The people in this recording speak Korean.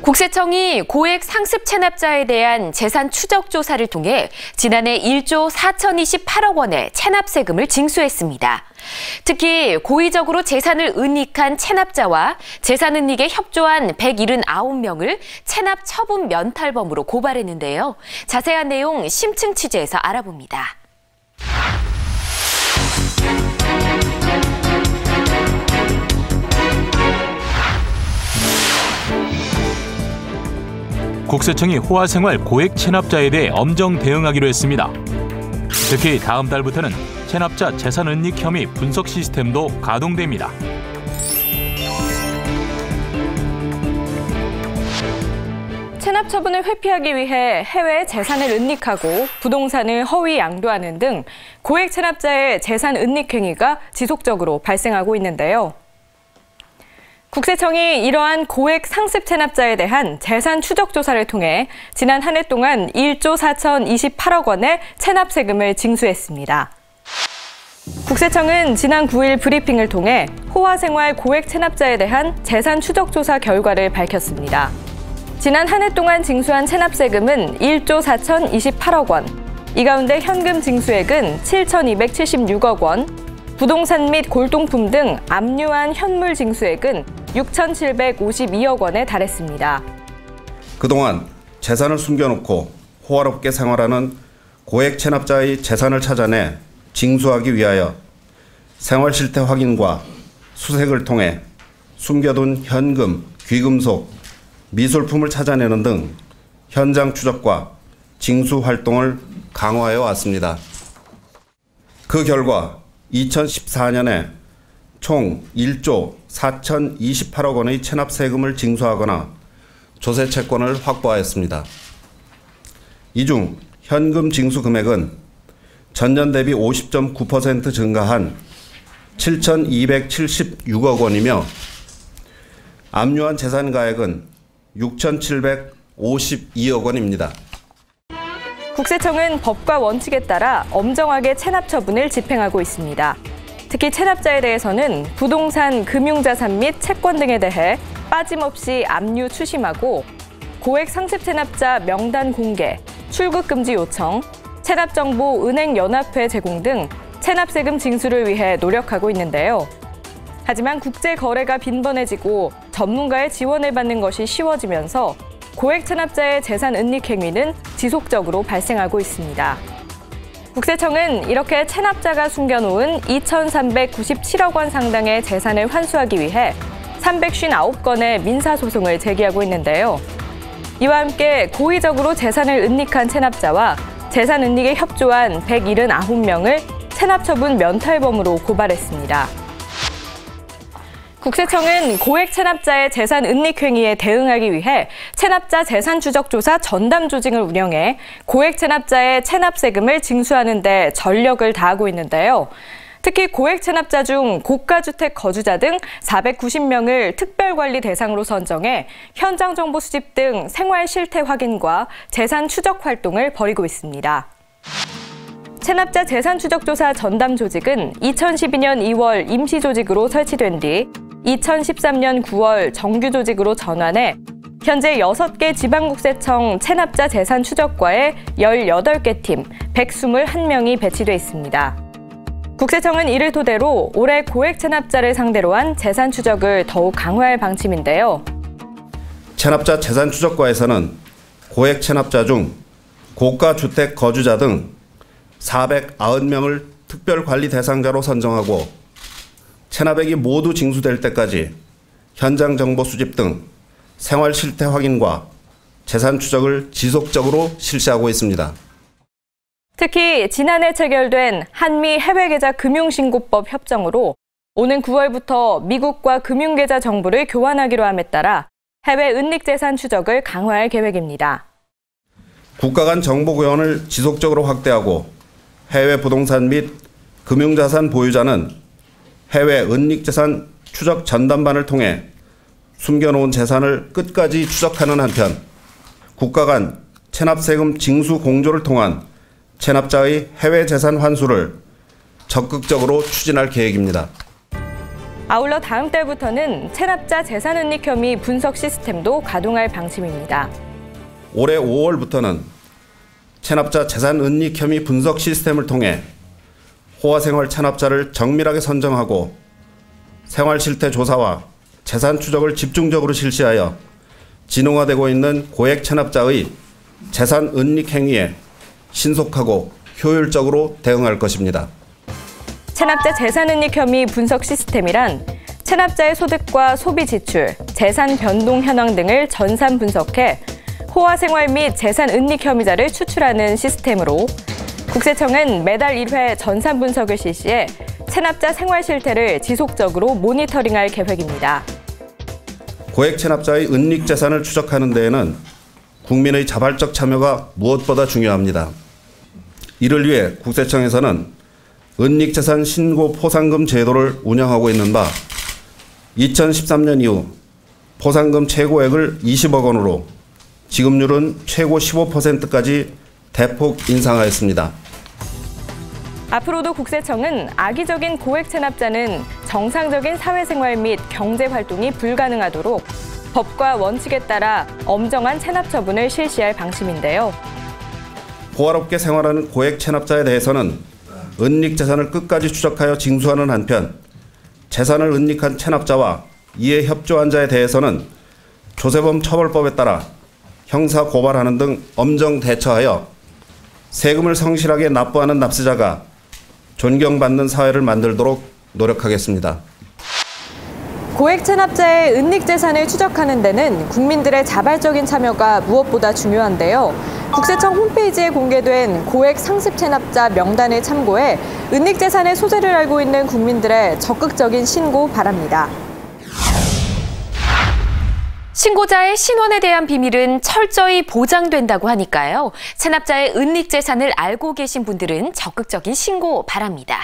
국세청이 고액 상습 체납자에 대한 재산 추적 조사를 통해 지난해 1조 4,028억 원의 체납 세금을 징수했습니다. 특히 고의적으로 재산을 은닉한 체납자와 재산 은닉에 협조한 179명을 체납 처분 면탈범으로 고발했는데요. 자세한 내용 심층 취재에서 알아봅니다. 국세청이 호화생활 고액 체납자에 대해 엄정 대응하기로 했습니다. 특히 다음 달부터는 체납자 재산 은닉 혐의 분석 시스템도 가동됩니다. 체납 처분을 회피하기 위해 해외 재산을 은닉하고 부동산을 허위 양도하는 등 고액 체납자의 재산 은닉 행위가 지속적으로 발생하고 있는데요. 국세청이 이러한 고액 상습 체납자에 대한 재산 추적 조사를 통해 지난 한 해 동안 1조 4,028억 원의 체납 세금을 징수했습니다. 국세청은 지난 9일 브리핑을 통해 호화생활 고액 체납자에 대한 재산 추적 조사 결과를 밝혔습니다. 지난 한 해 동안 징수한 체납 세금은 1조 4,028억 원, 이 가운데 현금 징수액은 7,276억 원, 부동산 및 골동품 등 압류한 현물 징수액은 6,752억 원에 달했습니다. 그동안 재산을 숨겨놓고 호화롭게 생활하는 고액 체납자의 재산을 찾아내 징수하기 위하여 생활 실태 확인과 수색을 통해 숨겨둔 현금, 귀금속, 미술품을 찾아내는 등 현장 추적과 징수 활동을 강화해 왔습니다. 그 결과 2014년에 총 1조 4,028억 원의 체납 세금을 징수하거나 조세 채권을 확보하였습니다. 이 중 현금 징수 금액은 전년 대비 50.9% 증가한 7,276억 원이며 압류한 재산 가액은 6,752억 원입니다. 국세청은 법과 원칙에 따라 엄정하게 체납 처분을 집행하고 있습니다. 특히 체납자에 대해서는 부동산, 금융자산 및 채권 등에 대해 빠짐없이 압류 추심하고 고액 상습 체납자 명단 공개, 출국 금지 요청, 체납정보 은행연합회 제공 등 체납세금 징수를 위해 노력하고 있는데요. 하지만 국제 거래가 빈번해지고 전문가의 지원을 받는 것이 쉬워지면서 고액 체납자의 재산 은닉 행위는 지속적으로 발생하고 있습니다. 국세청은 이렇게 체납자가 숨겨놓은 2,397억 원 상당의 재산을 환수하기 위해 359건의 민사소송을 제기하고 있는데요. 이와 함께 고의적으로 재산을 은닉한 체납자와 재산 은닉에 협조한 179명을 체납처분 면탈범으로 고발했습니다. 국세청은 고액 체납자의 재산 은닉 행위에 대응하기 위해 체납자 재산 추적 조사 전담 조직을 운영해 고액 체납자의 체납 세금을 징수하는 데 전력을 다하고 있는데요. 특히 고액 체납자 중 고가주택 거주자 등 490명을 특별관리 대상으로 선정해 현장 정보 수집 등 생활 실태 확인과 재산 추적 활동을 벌이고 있습니다. 체납자 재산 추적 조사 전담 조직은 2012년 2월 임시 조직으로 설치된 뒤 2013년 9월 정규 조직으로 전환해 현재 6개 지방국세청 체납자 재산 추적과에 18개 팀, 121명이 배치돼 있습니다. 국세청은 이를 토대로 올해 고액 체납자를 상대로 한 재산 추적을 더욱 강화할 방침인데요. 체납자 재산 추적과에서는 고액 체납자 중 고가 주택 거주자 등 490명을 특별관리 대상자로 선정하고 체납액이 모두 징수될 때까지 현장 정보 수집 등 생활 실태 확인과 재산 추적을 지속적으로 실시하고 있습니다. 특히 지난해 체결된 한미 해외계좌 금융신고법 협정으로 오는 9월부터 미국과 금융계좌 정보를 교환하기로 함에 따라 해외 은닉재산 추적을 강화할 계획입니다. 국가 간 정보 교환을 지속적으로 확대하고 해외 부동산 및 금융자산 보유자는 해외 은닉재산 추적 전담반을 통해 숨겨놓은 재산을 끝까지 추적하는 한편 국가 간 체납세금 징수 공조를 통한 체납자의 해외 재산 환수를 적극적으로 추진할 계획입니다. 아울러 다음 달부터는 체납자 재산 은닉 혐의 분석 시스템도 가동할 방침입니다. 올해 5월부터는 체납자 재산 은닉 혐의 분석 시스템을 통해 호화생활 체납자를 정밀하게 선정하고 생활 실태 조사와 재산 추적을 집중적으로 실시하여 진흥화되고 있는 고액 체납자의 재산 은닉 행위에 신속하고 효율적으로 대응할 것입니다. 체납자 재산 은닉 혐의 분석 시스템이란 체납자의 소득과 소비 지출, 재산 변동 현황 등을 전산 분석해 호화생활 및 재산 은닉 혐의자를 추출하는 시스템으로 국세청은 매달 1회 전산 분석을 실시해 체납자 생활 실태를 지속적으로 모니터링할 계획입니다. 고액 체납자의 은닉 재산을 추적하는 데에는 국민의 자발적 참여가 무엇보다 중요합니다. 이를 위해 국세청에서는 은닉 재산 신고 포상금 제도를 운영하고 있는 바 2013년 이후 포상금 최고액을 20억 원으로 지급률은 최고 15%까지 대폭 인상하였습니다. 앞으로도 국세청은 악의적인 고액 체납자는 정상적인 사회생활 및 경제활동이 불가능하도록 법과 원칙에 따라 엄정한 체납 처분을 실시할 방침인데요. 호화롭게 생활하는 고액 체납자에 대해서는 은닉 재산을 끝까지 추적하여 징수하는 한편 재산을 은닉한 체납자와 이에 협조한 자에 대해서는 조세범 처벌법에 따라 형사 고발하는 등 엄정 대처하여 세금을 성실하게 납부하는 납세자가 존경받는 사회를 만들도록 노력하겠습니다. 고액 체납자의 은닉 재산을 추적하는 데는 국민들의 자발적인 참여가 무엇보다 중요한데요. 국세청 홈페이지에 공개된 고액 상습 체납자 명단을 참고해 은닉 재산의 소재를 알고 있는 국민들의 적극적인 신고 바랍니다. 신고자의 신원에 대한 비밀은 철저히 보장된다고 하니까요. 체납자의 은닉 재산을 알고 계신 분들은 적극적인 신고 바랍니다.